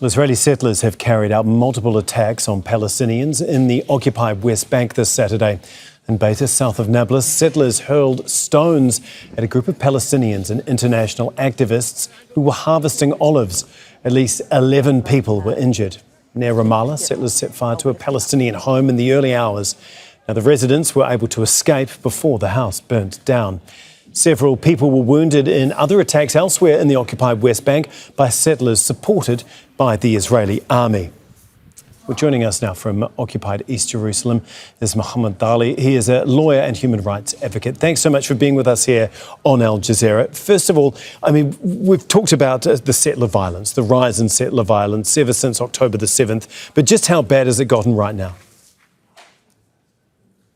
Israeli settlers have carried out multiple attacks on Palestinians in the occupied West Bank this Saturday. In Beita, south of Nablus, settlers hurled stones at a group of Palestinians and international activists who were harvesting olives. At least 11 people were injured. Near Ramallah, settlers set fire to a Palestinian home in the early hours. Now, the residents were able to escape before the house burnt down. Several people were wounded in other attacks elsewhere in the occupied West Bank by settlers supported by the Israeli army. Well, joining us now from occupied East Jerusalem is Muhammed Dahleh. He is a lawyer and human rights advocate. Thanks so much for being with us here on Al Jazeera. First of all, we've talked about the settler violence, the rise in settler violence ever since October the 7th. But just how bad has it gotten right now?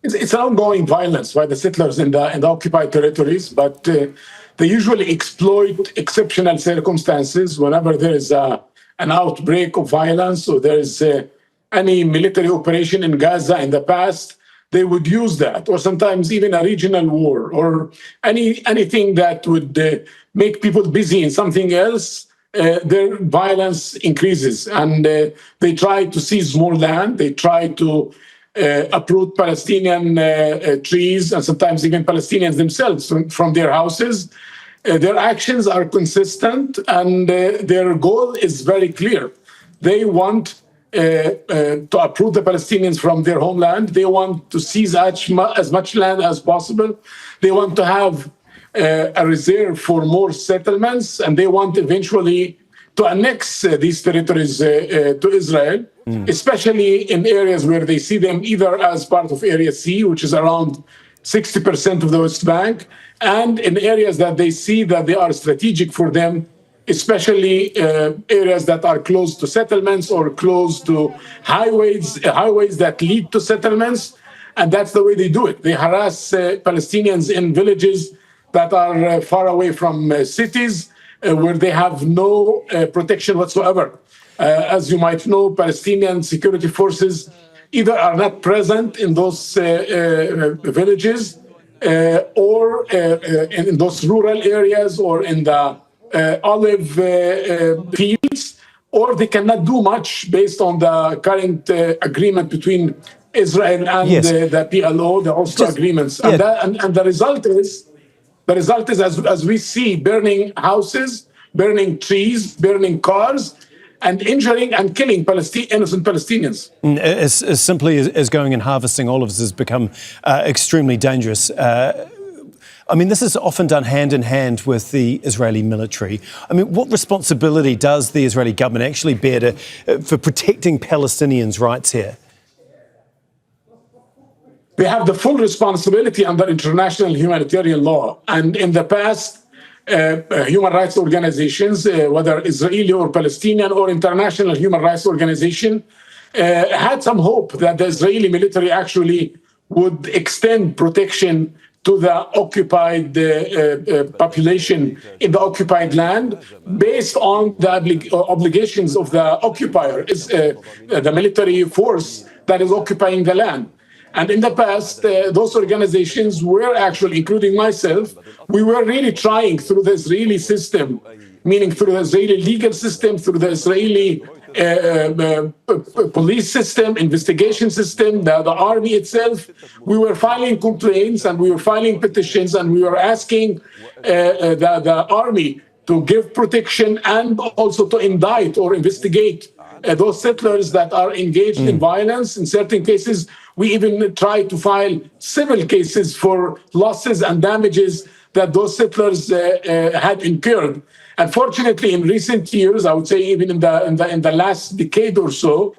It's an ongoing violence by the settlers in the occupied territories, but they usually exploit exceptional circumstances whenever there is an outbreak of violence or there is any military operation in Gaza in the past. They would use that, or sometimes even a regional war or anything that would make people busy in something else. Their violence increases, and they try to seize more land. They try to uproot Palestinian trees and sometimes even Palestinians themselves from their houses. Their actions are consistent, and their goal is very clear. They want to uproot the Palestinians from their homeland. They want to seize as much land as possible. They want to have a reserve for more settlements, and they want eventually to annex these territories to Israel, especially in areas where they see them either as part of Area C, which is around 60% of the West Bank, and in areas that they see that they are strategic for them, especially areas that are close to settlements or close to highways that lead to settlements. And that's the way they do it. They harass Palestinians in villages that are far away from cities, where they have no protection whatsoever. As you might know, Palestinian security forces either are not present in those villages or in those rural areas or in the olive fields, or they cannot do much based on the current agreement between Israel and the PLO, the Oslo agreements. Yeah. And the result is, as we see, burning houses, burning trees, burning cars, and injuring and killing innocent Palestinians. As simply as going and harvesting olives has become extremely dangerous. This is often done hand in hand with the Israeli military. What responsibility does the Israeli government actually bear for protecting Palestinians' rights here? They have the full responsibility under international humanitarian law. And in the past, human rights organizations, whether Israeli or Palestinian or international human rights organization, had some hope that the Israeli military actually would extend protection to the occupied population in the occupied land based on the obligations of the occupier, the military force that is occupying the land. And in the past, those organizations were actually, including myself, we were really trying through the Israeli system, meaning through the Israeli legal system, through the Israeli police system, investigation system, the army itself. We were filing complaints and we were filing petitions and we were asking the army to give protection and also to indict or investigate those settlers that are engaged in violence. In certain cases, we even tried to file civil cases for losses and damages that those settlers had incurred. Unfortunately, in recent years, I would say even in the last decade or so,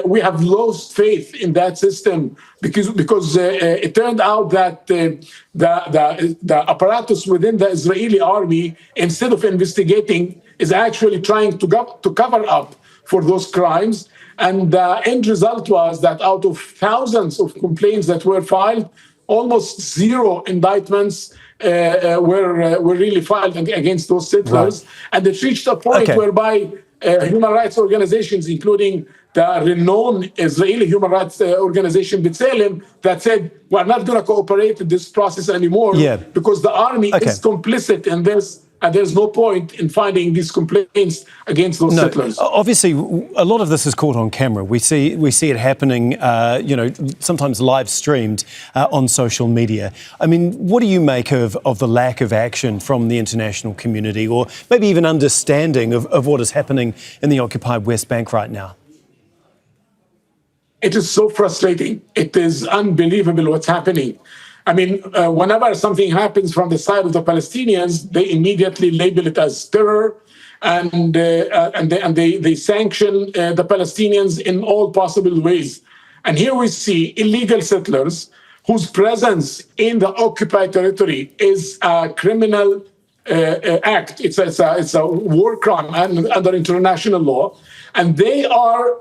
we have lost faith in that system because it turned out that the apparatus within the Israeli army, instead of investigating, is actually trying to cover up for those crimes. And the end result was that out of thousands of complaints that were filed, almost zero indictments were really filed against those settlers. Right. And it reached a point whereby human rights organizations, including the renowned Israeli human rights organization B'Tselem, that said, we're not going to cooperate in this process anymore because the army is complicit in this and there's no point in filing these complaints against those settlers. Obviously, a lot of this is caught on camera. We see it happening, sometimes live streamed on social media. I mean, what do you make of the lack of action from the international community, or maybe even understanding of what is happening in the occupied West Bank right now? It is so frustrating. It is unbelievable what's happening. I mean, whenever something happens from the side of the Palestinians, they immediately label it as terror, and they sanction the Palestinians in all possible ways. And here we see illegal settlers whose presence in the occupied territory is a criminal act. It's a war crime under international law. And they are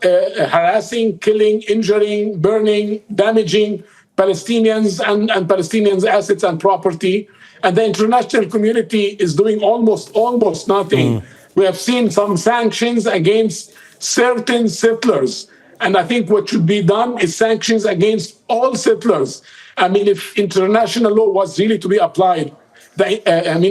harassing, killing, injuring, burning, damaging Palestinians and Palestinians' assets and property. And the international community is doing almost nothing. We have seen some sanctions against certain settlers. And I think what should be done is sanctions against all settlers. I mean, if international law was really to be applied,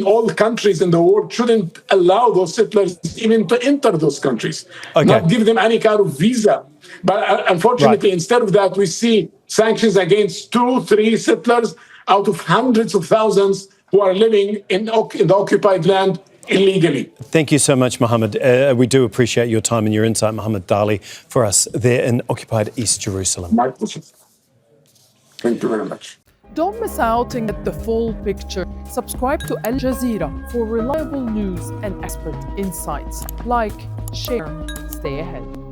all countries in the world shouldn't allow those settlers even to enter those countries, not give them any kind of visa. But unfortunately, instead of that, we see sanctions against 2-3 settlers out of hundreds of thousands who are living in the occupied land illegally. Thank you so much, Muhammed. We do appreciate your time and your insight, Muhammed Dahleh, for us there in occupied East Jerusalem. My pleasure. Thank you very much. Don't miss out and get the full picture. Subscribe to Al Jazeera for reliable news and expert insights. Like, share, stay ahead.